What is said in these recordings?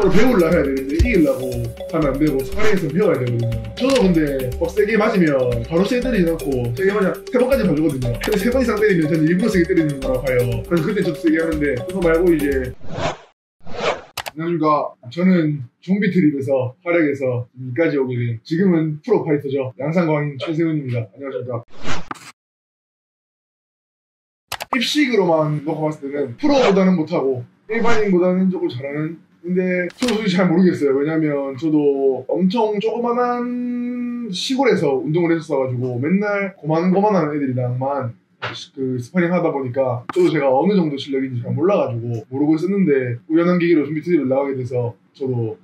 서로 배우려 해야 되는데 이기려고 하면 안 되고 스파링에서 배워야 되거든요. 저도 근데 세게 맞으면 바로 세게 때리지 않고 세게 맞으면 3번까지 봐주거든요. 근데 3번 이상 때리면 저는 일부러 세게 때리는 거라고 봐요. 그래서 그때 저도 세게 하는데 그거 말고 이제 안녕하십니까. 저는 좀비 트립에서 활약해서 여기까지 오게 된 지금은 프로파이터죠. 양산광인 최세훈입니다. 안녕하십니까. 입식으로만 놓고 봤을 때는 프로보다는 못하고 일반인보다는 조금 잘하는, 근데 저도 솔직히 잘 모르겠어요. 왜냐면 저도 엄청 조그만한 시골에서 운동을 했었어가지고 맨날 고만고만한 애들이랑만 그 스파링 하다 보니까 저도 제가 어느 정도 실력인지 잘 몰라가지고 모르고 있었는데 우연한 계기로 좀비 트립을 나가게 돼서 저도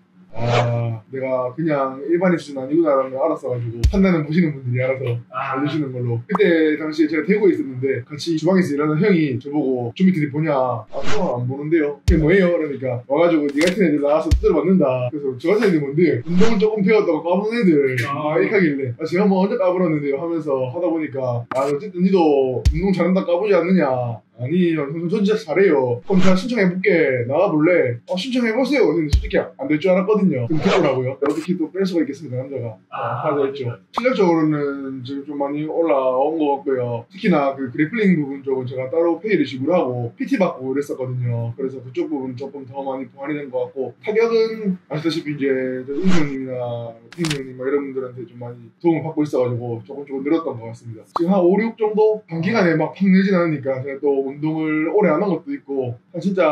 내가 그냥 일반인 수준 아니구나라는 걸 알았어가지고 판단은 보시는 분들이 알아서 알려주시는 걸로. 그때 당시에 제가 대구에 있었는데 같이 주방에서 일하는 형이 저보고 좀비 트립 보냐? 그건 안 보는데요. 그게 뭐예요? 그러니까 와가지고 니 같은 애들 나와서 두드려 맞는다. 그래서 저 같은 애들 뭔데? 운동을 조금 배웠다고 까부는 애들 이렇게 하길래 제가 뭐 언제 까불었는데요 하면서 하다 보니까 어쨌든 니도 운동 잘한다 까부지 않느냐. 아니, 저 진짜 잘해요. 그럼 제가 신청해볼게. 나가볼래? 신청해보세요. 근데 솔직히 안 될 줄 알았거든요. 그럼 됐더라고요. 어떻게 또 뺄 수가 있겠습니까, 남자가. 하자 했죠. 실력적으로는 지금 좀 많이 올라온 것 같고요. 특히나 그 그래플링 부분 쪽은 제가 따로 페이를 지불하고 PT 받고 그랬었거든요. 그래서 그쪽 부분 조금 더 많이 보완이 된 것 같고, 타격은 아시다시피 이제 인수 형님이나 팀 형님 이런 분들한테 좀 많이 도움을 받고 있어가지고 조금 늘었던 것 같습니다. 지금 한 5, 6 정도 단기간에 막 팍 늘진 않으니까 제가 또 운동을 오래 안 한 것도 있고 진짜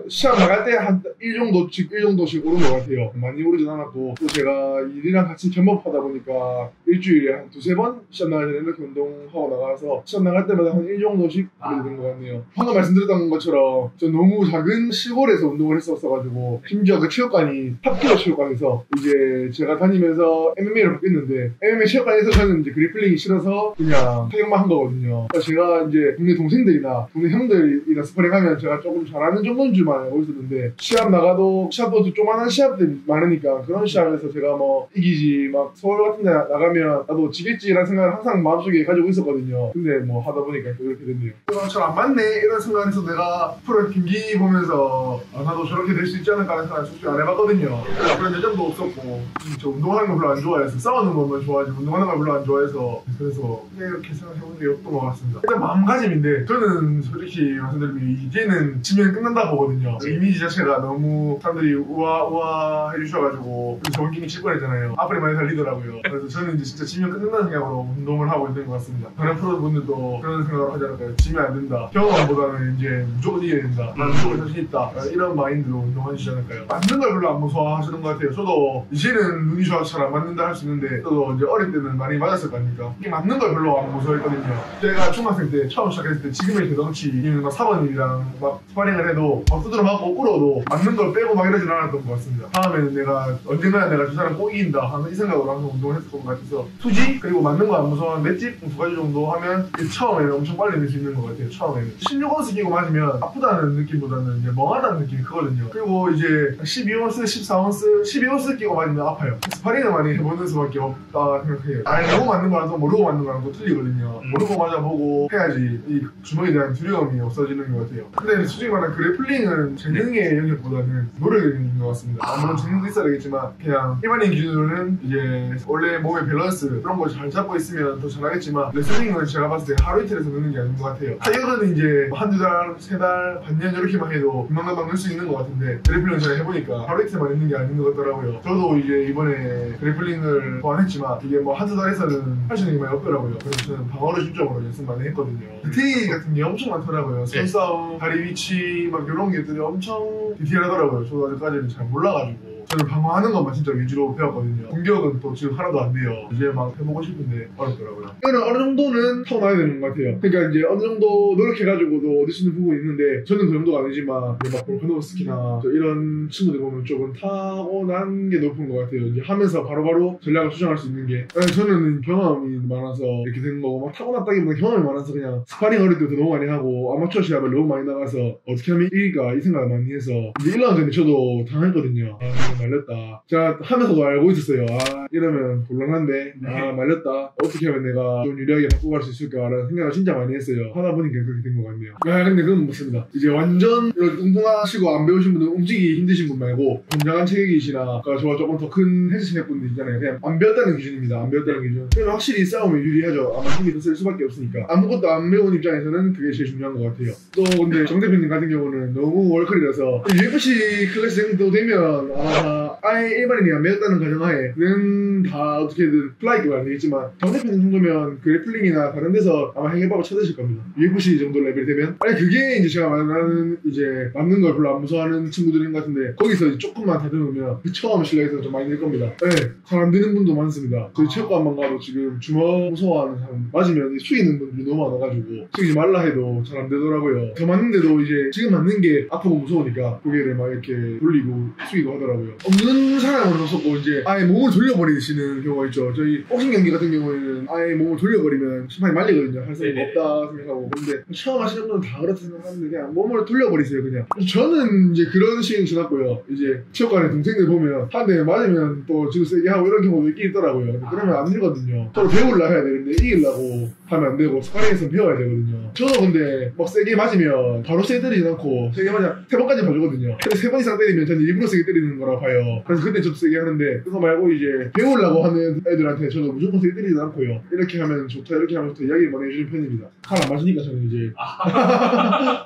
시합 나갈 때 한 1정도씩 오른 것 같아요. 많이 오르진 않았고 또 제가 일이랑 같이 겸업하다 보니까 일주일에 한 2-3번 시합 나갈 때 이렇게 운동하고 나가서 시합 나갈 때마다 한 1정도씩 오르게 된 것 같네요. 방금 말씀드렸던 것처럼 저 너무 작은 시골에서 운동을 했었어가지고 심지어 그 체육관이 탑기어 체육관에서 이제 제가 다니면서 MMA를 바뀌었는데 MMA 체육관에서 저는 이제 그래플링이 싫어서 그냥 타격만 한 거거든요. 그래서 제가 이제 동네 동생들이나 동네 형들이나 스파링 하면 제가 조금 잘하는 정도인 줄만 알고 있었는데 시합 나가도 시합도 조그만한 시합들이 많으니까 그런 시합에서 제가 뭐 이기지 막 서울 같은 데 나가면 나도 지겠지라는 생각을 항상 마음속에 가지고 있었거든요. 근데 뭐 하다 보니까 또 이렇게 됐네요. 잘 안 맞네 이런 생각에서 내가 프로 경기 보면서 나도 저렇게 될 수 있지 않을까 하는 생각을 솔직히 안 해봤거든요. 그런 예정도 없었고 저 운동하는 거 별로 안 좋아해서 싸우는 것만 좋아하지 운동하는 걸 별로 안 좋아해서 그래서 이렇게 생각해본 적이 없던 것 같습니다. 일단 마음가짐인데 저는 솔직히 말씀드리면 이제는 지면 끝난다 보거든요. 이미지 자체가 너무 사람들이 우아 해주셔가지고 좋은 경기 칠 뻔했잖아요. 앞으로 많이 달리더라고요. 그래서 저는 이제 진짜 지면 끝난다는 생각으로 운동을 하고 있는 것 같습니다. 다른 프로분들도 그런 생각을 하지 않을까요? 지면 안 된다. 경험보다는 이제 무조건 이겨야 된다. 나는 무조건 자신 있다. 이런 마인드로 운동하시지 않을까요? 맞는 걸 별로 안 무서워하시는 것 같아요. 저도 이제는 눈이 좋아서 잘 안 맞는다 할 수 있는데 저도 이제 어릴 때는 많이 맞았을 거 아닙니까? 이게 맞는 걸 별로 안 무서워했거든요. 제가 중학생 때 처음 시작했을 때 지금의 대덩치 막 사모님이랑 막 스파링을 해도 막 두드려 맞고 울어도 맞는 걸 빼고 막 이러진 않았던 것 같습니다. 다음에는 내가 언젠가 내가 저 사람 꼭 이긴다 하는 이 생각으로 항상 운동을 했었던 것 같아서 투지 그리고 맞는 거 안 무서워한 맷집 2가지 정도 하면 처음에는 엄청 빨리 낼 수 있는 것 같아요. 처음에는 16온스 끼고 맞으면 아프다는 느낌보다는 이제 멍하다는 느낌이 크거든요. 그리고 이제 12온스, 14온스, 12온스 끼고 맞으면 아파요. 스파링을 많이 해보는 수밖에 없다 생각해요. 알고 맞는 거랑 모르고 맞는 거랑 또 틀리거든요. 모르고 맞아보고 해야지 이 주먹에 대한 두려움이 없어지는 것 같아요. 근데 솔직히 말하면 그래플링은 재능의 영역보다는 노력인 것 같습니다. 물론 재능도 있어야 되겠지만 그냥 일반인 기준으로는 이제 원래 몸의 밸런스 그런 거 잘 잡고 있으면 더 잘하겠지만 레슬링은 제가 봤을 때 하루 이틀에서 느는 게 아닌 것 같아요. 타격은 이제 한두 달, 3달, 반년 이렇게만 해도 금방금방 늘 수 있는 것 같은데 그래플링을 제가 해보니까 하루 이틀만 있는 게 아닌 것 같더라고요. 저도 이제 이번에 그래플링을 보완했지만 이게 뭐 한두 달에서는 할 수 있는 게 많이 없더라고요. 그래서 저는 방어를 중점으로 연습 많이 했거든요. 디테일 같은 게 엄청 많더라고요. 손싸움, 다리 위치 막 이런 게들이 엄청 디테일하더라고요. 저도 아직까지는 잘 몰라가지고 저는 방어하는 것만 진짜 위주로 배웠거든요. 공격은 또 지금 하나도 안 돼요. 이제 막 해보고 싶은데 어렵더라고요. 이거는 어느 정도는 타고나야 되는 것 같아요. 그러니까 이제 어느 정도 노력해가지고도 어디서는 부분이 있는데 저는 그 정도가 아니지만 막 볼카노브스키나 이런 친구들 보면 조금 타고난 게 높은 것 같아요. 이제 하면서 바로바로 전략을 수정할 수 있는 게 저는 경험이 많아서 이렇게 된 거고 막 타고났다기보다 경험이 많아서 그냥 스파링 어릴 때부터 너무 많이 하고 아마추어 시합을 너무 많이 나가서 어떻게 하면 이길까 이 생각을 많이 해서 이제 1라운드 전에 저도 당했거든요. 말렸다. 제가 하면서도 알고 있었어요. 아 이러면 곤란한데 말렸다. 어떻게 하면 내가 좀 유리하게 바꾸고 갈 수 있을까라는 생각을 진짜 많이 했어요. 하다 보니까 그렇게 된 것 같네요. 아 근데 그건 못습니다. 이제 완전 이런 뚱뚱하시고 안 배우신 분들, 움직이기 힘드신 분 말고 건장한 체격이시나 저와 조금 더 큰 헬스 체격 분들 있잖아요. 그냥 안 배웠다는 기준입니다. 안 배웠다는 기준. 그러면 확실히 싸우면 유리하죠. 아마 힘이 더 쓸 수밖에 없으니까. 아무것도 안 배운 입장에서는 그게 제일 중요한 것 같아요. 또 근데 정 대표님 같은 경우는 너무 월클이라서 UFC 클래스 정도 되면 아마 아예 일반인이 안 배웠다는 가정하에는 다 어떻게든 플라이트가 안 되겠지만 정 대표님 정도면 그래플링이나 다른 데서 아마 행해밥을 찾으실 겁니다. UFC 정도 레벨 되면. 아니 그게 이제 제가 말하는 이제 맞는 걸 별로 안 무서워하는 친구들인 것 같은데 거기서 이제 조금만 다듬으면 그 처음 실력에서 좀 많이 늘 겁니다. 네, 잘 안 되는 분도 많습니다. 저희 체육관만 가도 지금 주먹 무서워하는 사람 맞으면 숙이는 분들이 너무 많아가지고 숙이지 말라 해도 잘 안 되더라고요. 저 맞는데도 이제 지금 맞는 게 아프고 무서우니까 고개를 막 이렇게 돌리고 숙이고 하더라고요. 없는 사람은 없었고 이제 아예 몸을 돌려버리시는 경우가 있죠. 저희 복싱 경기 같은 경우에는 아예 몸을 돌려버리면 심판이 말리거든요. 할 사람이 없다 생각하고. 근데 처음 하시는 분은 다 그렇다 생각하는데 그냥 몸을 돌려버리세요 그냥. 저는 이제 그런 시기는 지났고요. 이제 체육관에 동생들 보면 한 대 맞으면 또 지금 세게 하고 이런 경우도 있긴 있더라고요. 그러면 안 되거든요. 서로 배우려 해야 되는데 이기려고 하면 안 되고 스파링에서 배워야 되거든요. 저도 근데 막 세게 맞으면 바로 세게 때리진 않고 세게 맞으면 3번까지 봐주거든요. 근데 3번 이상 때리면 저는 일부러 세게 때리는 거라 봐요. 그래서 그때 저도 세게 하는데 그거 말고 이제 배우려고 하는 애들한테 저도 무조건 세게 때리진 않고요. 이렇게 하면 좋다 이렇게 하면 좋다 이야기 많이 해주는 편입니다. 잘 안 맞으니까 저는 이제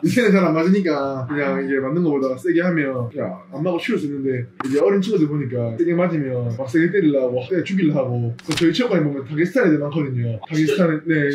이제는 잘 안 맞으니까 그냥 이제 맞는 것보다 세게 하면 그냥 안 맞고 치울 수 있는데 이제 어린 친구들 보니까 세게 맞으면 막 세게 때리려고 때려 죽이려고 하고 저희 체육관에 보면 다게스탄 애들 많거든요. 다게스탄 네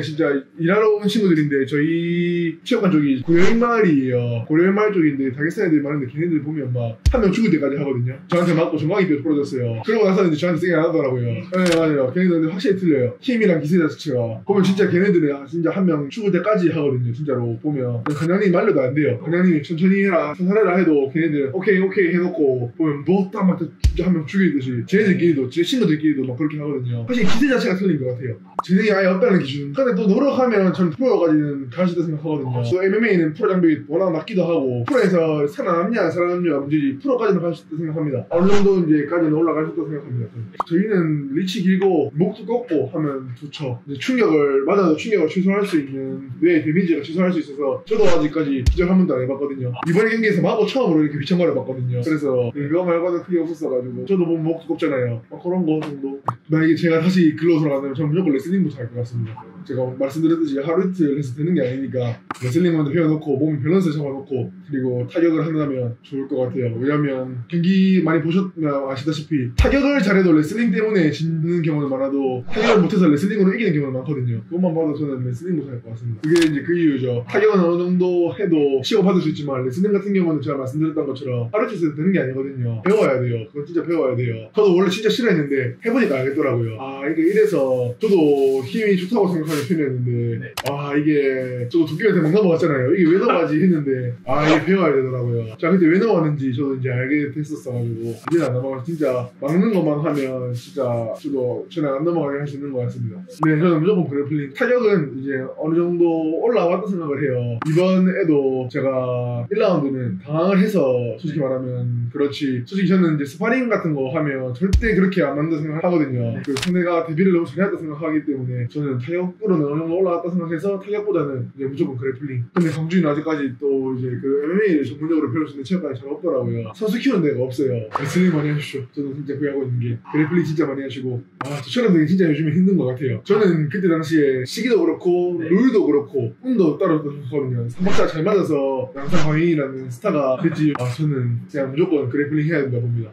진짜 일하러 온 친구들인데 저희 체육관 쪽이 고려인 마을이에요. 고려인 마을 쪽인데 다게스탄 애들이 많은데 걔네들 보면 막 한 명 죽을 때까지 하거든요. 저한테 맞고 정강이 뼈 부러졌어요. 그러고 나서는 이제 저한테 세게 안 하더라고요. 네 맞아요. 걔네들 확실히 틀려요. 힘이랑 기술 자체가 보면 진짜 걔네들은 진짜 한 명 죽을 때까지 하거든요. 진짜로 보면 관장님이 말려도 안 돼요. 관장님이 천천히 해라 해도 걔네들 오케이 해놓고 보면 뭐 딱 막 진짜 한 명 죽이듯이 쟤네들끼리도 제 친구들끼리도 막 그렇게 하거든요. 사실 기술 자체가 틀린 것 같아요. 재능이 아예 없다는 기준. 근데 또 노력하면 전 프로까지는 갈 수 있다고 생각하거든요. 또 MMA는 프로 장벽이 워낙 낮기도 하고 프로에서 살아남냐 안 살아남냐가 문제지 프로까지는 갈 수 있다고 생각합니다. 어느 정도 이제까지는 올라갈 수 있다고 생각합니다. 저희는 리치 길고 목도 꺾고 하면 좋죠. 이제 충격을 맞아도 충격을 취소할 수 있는 뇌의 데미지가 취소할 수 있어서 저도 아직까지 기절 한 번도 안 해봤거든요. 이번 경기에서 마고 처음으로 이렇게 비천거려 봤거든요. 그래서 그거 말고는 크게 없었어가지고 저도 뭐 목도 꺾잖아요. 그런 거 정도. 만약에 제가 다시 글로 돌아간다면 저는 무조건 레슬링부터 할 것 같습니다. 제가 말씀드렸듯이 하루 이틀 해서 되는 게 아니니까 레슬링만 배워놓고 몸 밸런스 잡아놓고 그리고 타격을 한다면 좋을 것 같아요. 왜냐면 경기 많이 보셨나 아시다시피 타격을 잘해도 레슬링 때문에 지는 경우는 많아도 타격을 못해서 레슬링으로 이기는 경우는 많거든요. 그것만 봐도 저는 레슬링부터 할 것 같습니다. 그게 이제 그 이유죠. 타격은 어느 정도 해도 치고받을 수 있지만 레슬링 같은 경우는 제가 말씀드렸던 것처럼 하루 이틀 되는 게 아니거든요. 배워야 돼요. 그건 진짜 배워야 돼요. 저도 원래 진짜 싫어했는데 해보니까 알겠더라고요. 아 이게 이래서 저도 힘이 좋다고 생각하는 편이었는데 아 이게 저도 도쿄한테 막 넘어갔잖아요. 이게 왜 넘어가지 했는데 아 이게 배워야 되더라고요. 자 그때 왜 넘어갔는지 저도 이제 알게 됐었어가지고 이제는 안 넘어가서 진짜 막는 것만 하면 진짜 저도 전에 안 넘어가게 할 수 있는 것 같습니다. 네 저는 무조건 그래플링. 타격은 이제 어느 정도 올라왔다 생각을 해요. 이번에도 제가 1라운드는 당황을 해서 솔직히 말하면 그렇지 솔직히 저는 이제 스파링 같은 거 하면 절대 그렇게 안 맞는다 생각하거든요. 그 상대가 데뷔를 너무 잘해왔다 생각하기 때문에 저는 타격으로는 어느 정도 올라왔다 생각해서 타격보다는 이제 무조건 그래플링. 근데 강주는 아직까지 또 이제 그 MMA를 전문적으로 배울 수 있는 체육관이 잘 없더라고요. 선수 키우는 데가 없어요. 레슬링 많이 하십시오. 저는 진짜 구애하고 있는 게 그래플링 진짜 많이 하시고 저처럼 되게 진짜 요즘에 힘든 것 같아요. 저는 그때 당시에 시기도 그렇고 룰도 그렇고 운도 따로 생각하거든요. 3박자 잘 맞아서 양상 광인이라는 스타가 됐지. 저는 그냥 무조건 그래플링 해야 된다 봅니다.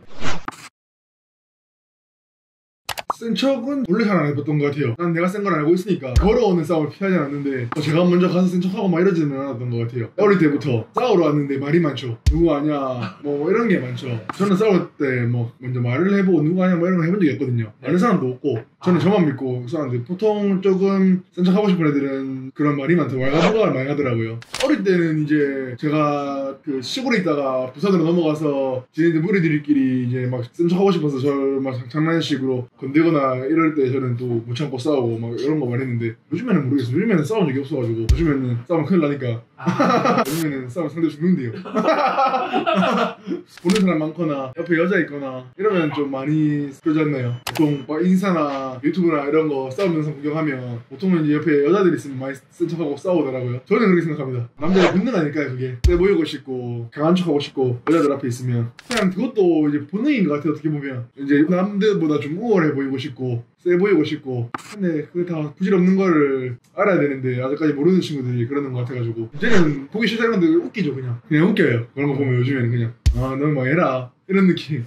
센 척은 원래 잘 안 해봤던 것 같아요. 난 내가 센 걸 알고 있으니까 걸어오는 싸움을 피하지 않았는데 제가 먼저 가서 센 척하고 막 이러지는 않았던 것 같아요. 어릴 때부터 싸우러 왔는데 말이 많죠. 누구 아냐 뭐 이런 게 많죠. 저는 싸울 때 뭐 먼저 말을 해보고 누구 아냐 뭐 이런 거 해본 적이 없거든요. 아는 사람도 없고 저는 저만 믿고 싸우는데 보통 조금 센 척하고 싶은 애들은 그런 말이 많다 왈가불가를 많이 하더라고요. 어릴 때는 이제 제가 그 시골에 있다가 부산으로 넘어가서 지네들 무리들끼리 이제 막 센 척하고 싶어서 저를 막 장난식으로 건들거나 이럴 때 저는 또 못 참고 싸우고 막 이런 거 많이 했는데 요즘에는 모르겠어요. 요즘에는 싸운 적이 없어가지고 요즘에는 싸우면 큰일 나니까 요즘에는 싸움 상대 죽는데요. 보는 사람 많거나 옆에 여자 있거나 이러면 좀 많이 그러지 않나요? 보통 막 인스타나 유튜브나 이런 거 싸움 영상 구경하면 보통은 이제 옆에 여자들 있으면 많이 쓴 척하고 싸우더라고요. 저는 그렇게 생각합니다. 남자의 본능 아닐까요 그게? 세 보이고 싶고 강한 척하고 싶고 여자들 앞에 있으면 그냥 그것도 이제 본능인 것 같아요. 어떻게 보면 이제 남들보다 좀 우월해 보이고 싶고 세 보이고 싶고 근데 그게 다 부질없는 거를 알아야 되는데 아직까지 모르는 친구들이 그러는 것 같아가지고 이제는 보기 싫다는 건데 웃기죠. 그냥 웃겨요. 그런 거 보면 요즘에는 그냥 너는 뭐 해라 이런 느낌.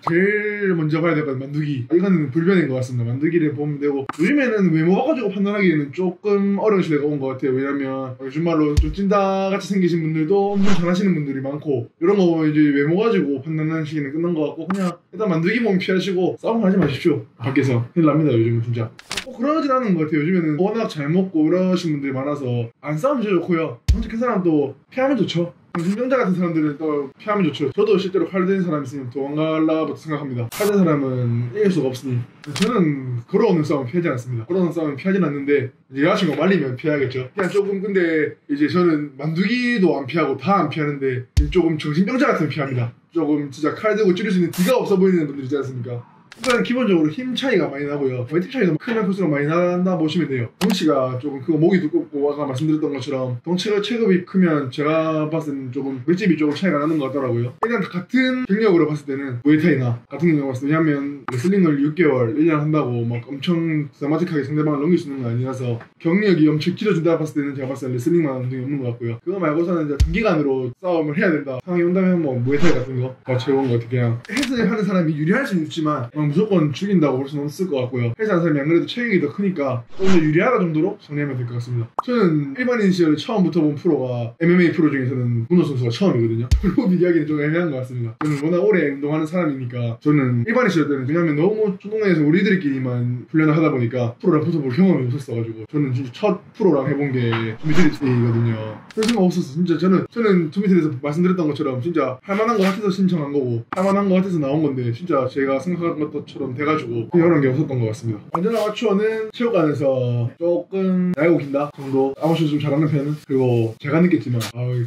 제일 먼저 봐야 될 건 만두기. 이건 불변인 것 같습니다. 만두기를 보면 되고 요즘에는 외모 봐가지고 판단하기에는 조금 어려운 시대가 온 것 같아요. 왜냐면 요즘 말로 좀 찐따같이 생기신 분들도 엄청 잘하시는 분들이 많고 이런 거 보면 이제 외모 가지고 판단하는 시기는 끝난 것 같고 그냥 일단 만두기 보면 피하시고 싸움 하지 마십시오. 밖에서 큰일 납니다 요즘은 진짜. 꼭 그러진 않은 것 같아요. 요즘에는 워낙 잘 먹고 이러신 분들이 많아서 안 싸우면 진짜 좋고요. 솔직히 그 사람도 피하면 좋죠. 중병자 같은 사람들은 또 피하면 좋죠. 저도 실제로 칼 든 사람 있으면 도망갈라부터 생각합니다. 칼 든 사람은 이길 수가 없으니 저는 걸어오는 싸움은 피하지 않습니다. 걸어오는 싸움은 피하진 않는데 이제 여자친구가 말리면 피해야겠죠. 그냥 조금 근데 이제 저는 만두기도 안 피하고 다 안 피하는데 조금 정신병자 같은 피합니다. 조금 진짜 칼 들고 찌를 수 있는 기가 없어 보이는 분들 있지 않습니까? 일단 기본적으로 힘 차이가 많이 나고요. 웨이트 차이도 크면 클수록 많이 난다 보시면 돼요. 덩치가 조금 크고 목이 두껍고 아까 말씀드렸던 것처럼 덩치가 체급이 크면 제가 봤을 때는 조금 맷집이 조금 차이가 나는 것 같더라고요. 일단 같은 경력으로 봤을 때는 웨이타이나 같은 경력으로 봤을 때 왜냐면 레슬링을 6개월 1년 한다고 막 엄청 드라마틱하게 상대방을 넘길 수 있는 건 아니라서 경력이 엄청 길어진다 봤을 때는 제가 봤을 때 레슬링만 운동이 없는 것 같고요. 그거 말고서는 이제 단기간으로 싸움을 해야 된다 상황이 온다면 뭐 무에타이 같은 거가 제일 좋은 것 같아요. 그냥 헬스 하는 사람이 유리할 수는 있지만 무조건 죽인다고 볼 수는 없을 것 같고요. 헬스하는 사람이 안 그래도 체격이 더 크니까 좀 더 유리하다 정도로 정리하면 될 것 같습니다. 저는 일반인 시절에 처음부터 본 프로가 MMA 프로 중에서는 문호 선수가 처음이거든요. 프로 비교하기는 좀 애매한 것 같습니다. 저는 워낙 오래 운동하는 사람이니까 저는 일반인 시절 때는 왜냐면 너무 중동네에서 우리들끼리만 훈련을 하다 보니까 프로랑 붙어볼 경험이 없었어가지고 저는 진짜 첫 프로랑 해본 게 투미트리스이거든요. 별 생각 없었어. 진짜 저는 투미트리에서 말씀드렸던 것처럼 진짜 할만한 것 같아서 신청한 거고 할만한 것 같아서 나온 건데 진짜 제가 생각한 것처럼 돼가지고 이런 게 없었던 것 같습니다. 완전 아마추어는 체육관에서 조금 나이가 긴다 정도 아마추어 좀 잘하는 편은 그리고 제가 느꼈지만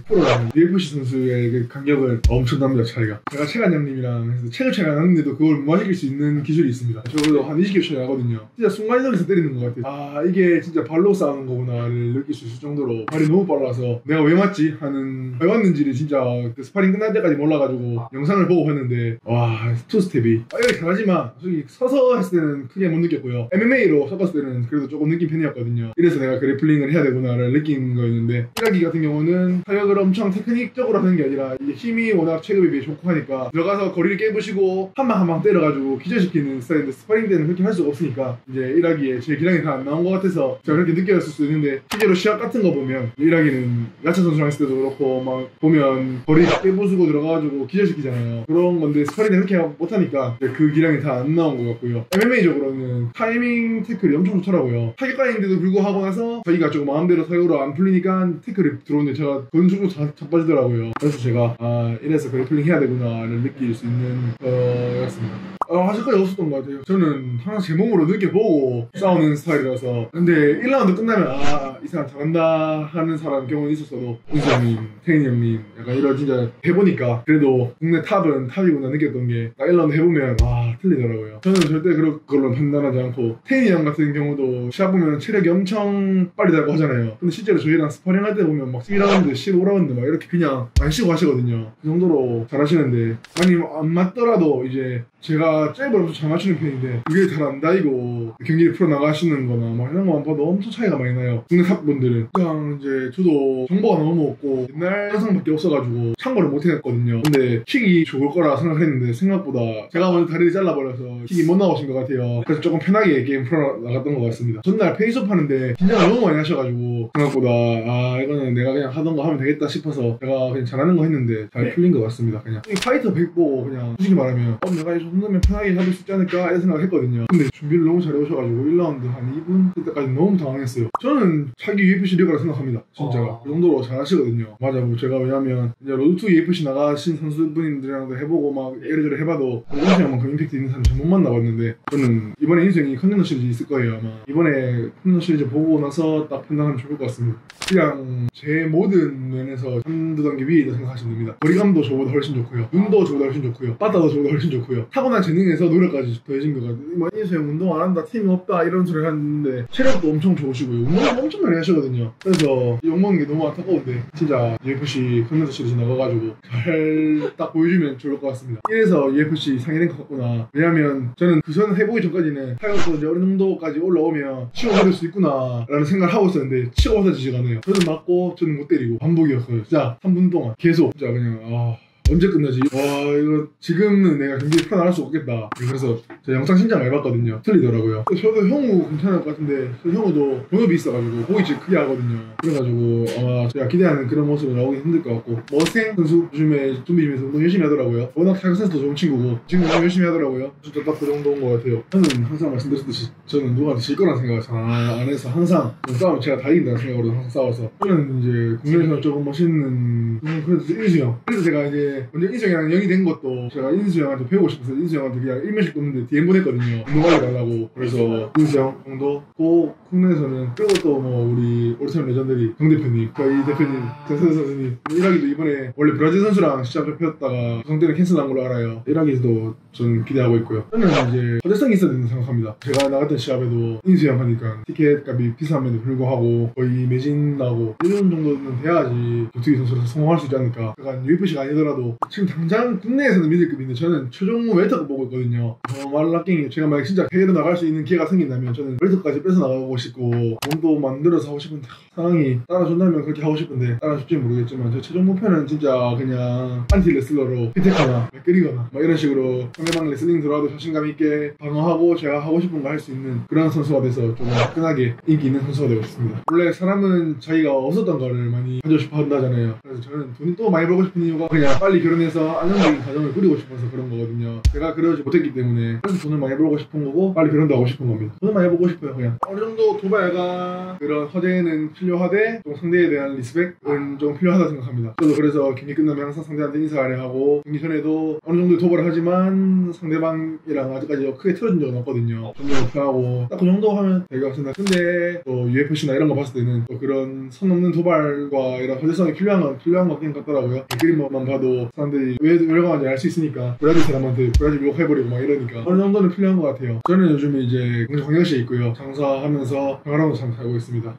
프로랑 UFC 선수의 그 간격을 엄청납니다. 차이가 제가 최관장님이랑 해서 체급 차이가 나는데도 그걸 무마시킬 수 있는 기술이 있습니다. 저도 한 20kg 차이 나거든요. 진짜 순간이동에서 때리는 것 같아요. 이게 진짜 발로 싸우는 거구나를 느낄 수 있을 정도로 발이 너무 빨라서 내가 왜 맞지? 하는 왜 맞는지를 진짜 그 스파링 끝날 때까지 몰라가지고 영상을 보고 봤는데 와 투스텝이 이렇게 잘하지만 솔직히 서서 했을 때는 크게 못 느꼈고요. MMA로 섞었을 때는 그래도 조금 느낀 편이었거든요. 이래서 내가 그래플링을 해야 되구나를 느낀 거였는데 이라기 같은 경우는 타격을 엄청 테크닉적으로 하는 게 아니라 이제 힘이 워낙 체급에 비해 좋고 하니까 들어가서 거리를 깨부시고 한 방 한 방 때려가지고 기절시키는 스타일인데 스파링 때는 그렇게 할 수가 없으니까 이제 이라기에 제 기량이 다 안 나온 것 같아서 제가 그렇게 느꼈을 수도 있는데 실제로 시합 같은 거 보면 이라기는 야차 선수랑 했을 때도 그렇고 막 보면 거리 깨부수고 들어가가지고 기절시키잖아요. 그런 건데 스파링을 그렇게 못하니까 그 기량이 다 안 나온 것 같고요. MMA적으로는 타이밍 태클이 엄청 좋더라고요. 타격가인데도 불구하고 나서 자기가 조금 마음대로 타격으로 안 풀리니까 태클이 들어오는데 제가 그런 쪽으로 자빠지더라고요. 그래서 제가 이래서 그래플링 해야 되구나를 느낄 수 있는 거였습니다. 아직까지 없었던 것 같아요. 저는 항상 제 몸으로 느껴보고 싸우는 스타일이라서 근데 1라운드 끝나면 이 사람 잘한다 하는 사람 경우는 있었어도 은수 형님, 태인이 형님 약간 이런 진짜 해보니까 그래도 국내 탑은 탑이구나 느꼈던 게 1라운드 해보면 틀리더라고요. 저는 절대 그걸로 판단하지 않고 태인이 형 같은 경우도 시합 보면 체력이 엄청 빨리 달고 하잖아요. 근데 실제로 저희랑 스파링 할 때 보면 막 1라운드, 15라운드 막 이렇게 그냥 안 쉬고 하시거든요. 그 정도로 잘하시는데 아니 안 맞더라도 이제 제가 잽을 엄청 잘 맞추는 편인데 그게 잘 안 다이고 경기를 풀어나가시는 거나 막 이런 거만 봐도 엄청 차이가 많이 나요. 국내 탑분들은 그냥 이제 저도 정보가 너무 없고 옛날 영상밖에 없어가지고 참고를 못 해냈거든요. 근데 킥이 좋을 거라 생각했는데 생각보다 제가 먼저 다리를 잘라버려서 킥이 못 나오신 것 같아요. 그래서 조금 편하게 게임 풀어나갔던 것 같습니다. 전날 페이스업 하는데 긴장을 너무 많이 하셔가지고 생각보다 이거는 내가 그냥 하던 거 하면 되겠다 싶어서 제가 그냥 잘하는 거 했는데 잘 풀린 것 같습니다. 그냥 파이터 100 보고 그냥 솔직히 말하면 내가 이 정도면 편하게 잡을 수 있지 않을까 이런 생각을 했거든요. 근데 준비를 너무 잘 해오셔가지고 1라운드 한 2분 그때까지 너무 당황했어요. 저는 차기 UFC 리그라 생각합니다. 진짜가 그 정도로 잘 하시거든요. 맞아 제가 왜냐면 이제 로드2 UFC 나가신 선수분들이랑도 해보고 막 이래저래 해봐도 은수 형만큼 임팩트 있는 사람 잘 못 만나봤는데 저는 이번에 인생이 컨텐츠 시리즈 있을 거예요. 아마 이번에 컨텐츠 시리즈 보고 나서 딱 판단하면 좋을 것 같습니다. 그냥 제 모든 면에서 한두 단계 위에 있다 생각하시면 됩니다. 거리감도 저보다 훨씬 좋고요, 눈도 저보다 훨씬 좋고요, 바다도 저보다 훨씬 좋고요, 타고난 재능에서 노력까지 더해진 것 같아요. 뭐 인수형 운동 안 한다, 팀이 없다 이런 소리 하는데 체력도 엄청 좋으시고요, 운동도 엄청 많이 하시거든요. 그래서 욕먹는 게 너무 안타까운데 진짜 UFC 컨텐츠 시리즈 나가가지고 잘 딱 보여주면 좋을 것 같습니다. 이래서 UFC 상위 랭크 갔구나. 왜냐면 저는 그 전 해보기 전까지는 타격도 이제 어느 정도까지 올라오면 치고 받을 수 있구나 라는 생각을 하고 있었는데 치고 받아지지가 않아요. 저는 맞고 저는 못 때리고 반복이었어요. 진짜 3분 동안 계속 진짜 그냥 언제 끝나지? 와 이거 지금은 내가 경기에 풀어나갈 수 없겠다. 그래서 제가 영상 진짜 많이 봤거든요. 틀리더라고요. 저도 형우 괜찮을 것 같은데 형우도 본업이 있어가지고 보기 진짜 크게 하거든요. 그래가지고 아마 제가 기대하는 그런 모습이 나오기 힘들 것 같고, 머생 선수 요즘에 준비팀에서 운동 열심히 하더라고요. 워낙 타격 센스도 좋은 친구고 지금 운동 열심히 하더라고요. 진짜 딱 그 정도인 것 같아요. 저는 항상 말씀드렸듯이 저는 누구한테 질 거란 생각을 잘 안 해서 항상 싸우면 제가 다 이긴다는 생각으로 항상 싸워서, 저는 이제 국내에서 조금 멋있는 그래도 인수형, 그래서 제가 이제 먼저 인수형이랑 영이 된 것도 제가 인수형한테 배우고 싶어서 인수형한테 그냥 1면씩 떴는데 DM 보냈거든요. 운동하지 말라고. 그래서 인수형 정도 또 국내에서는, 그리고 또 뭐 우리 올스타임 레전드리 정 대표님, 저희 대표님 정세대 선수님, 1학기도 이번에 원래 브라질 선수랑 시합 잡혔다가 구성 때는 캔슬한 걸로 알아요. 1학기에서도 저는 기대하고 있고요. 저는 이제 허대성이 있어야 된다고 생각합니다. 제가 나갔던 시합에도 인수형 하니까 티켓 값이 비싼에도 불구하고 거의 매진 나고 1년 정도는 돼야지 격투기 선수로서 성공할 수 있지 않을까. 약간 UFC가 아니더라도 지금 당장 국내에서는 미들급인데 저는 최종 웰터급 보고 있거든요. 말라깽이 제가 만약 진짜 해외로 나갈 수 있는 기회가 생긴다면 저는 웰터까지 뺏어 나가고 싶고 몸도 만들어서 하고 싶은데 상황이 따라준다면 그렇게 하고 싶은데 따라줄지 모르겠지만 제 최종 목표는 진짜 그냥 안티 레슬러로 피텍하나 끓이거나 막 이런 식으로 상대방 레슬링 들어와도 자신감 있게 방어하고 제가 하고 싶은 거 할 수 있는 그런 선수가 돼서 좀 화끈하게 인기 있는 선수가 되고 싶습니다. 원래 사람은 자기가 없었던 거를 많이 가지고 싶어 한다잖아요. 그래서 저는 돈이 또 많이 벌고 싶은 이유가 그냥 빨리 결혼해서 안정적인 가정을 꾸리고 싶어서 그런 거거든요. 제가 그러지 못했기 때문에 그래서 돈을 많이 벌고 싶은 거고 빨리 결혼도 하고 싶은 겁니다. 돈을 많이 벌고 싶어요. 그냥 어느 정도 도발과 그런 허재는 필요하되 좀 상대에 대한 리스펙은 좀 필요하다 생각합니다. 저도 그래서 경기 끝나면 항상 상대한테 인사하려 하고, 경기 전에도 어느 정도 도발을 하지만 상대방이랑 아직까지 크게 틀어진 적은 없거든요. 점점 목표하고 딱 그 정도 하면 될 것 같습니다. 근데 또 UFC나 이런 거 봤을 때는 또 그런 선 넘는 도발과 이런 허재성이 필요한 것 같더라고요. 그림만 봐도 사람들이 왜 열광하는지 알 수 있으니까 브라질 사람한테 브라질 욕해버리고 막 이러니까 어느 정도는 필요한 것 같아요. 저는 요즘에 이제 광역시에 있고요. 장사하면서 평화로운 삶 살고 있습니다.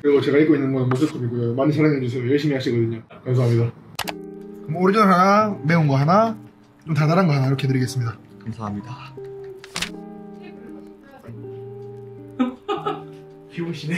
그리고 제가 입고 있는 건 모색컵이고요. 많이 사랑해주세요. 열심히 하시거든요. 감사합니다. 뭐 오리지널 하나, 매운 거 하나, 좀 달달한 거 하나 이렇게 드리겠습니다. 감사합니다. 귀여우시네요.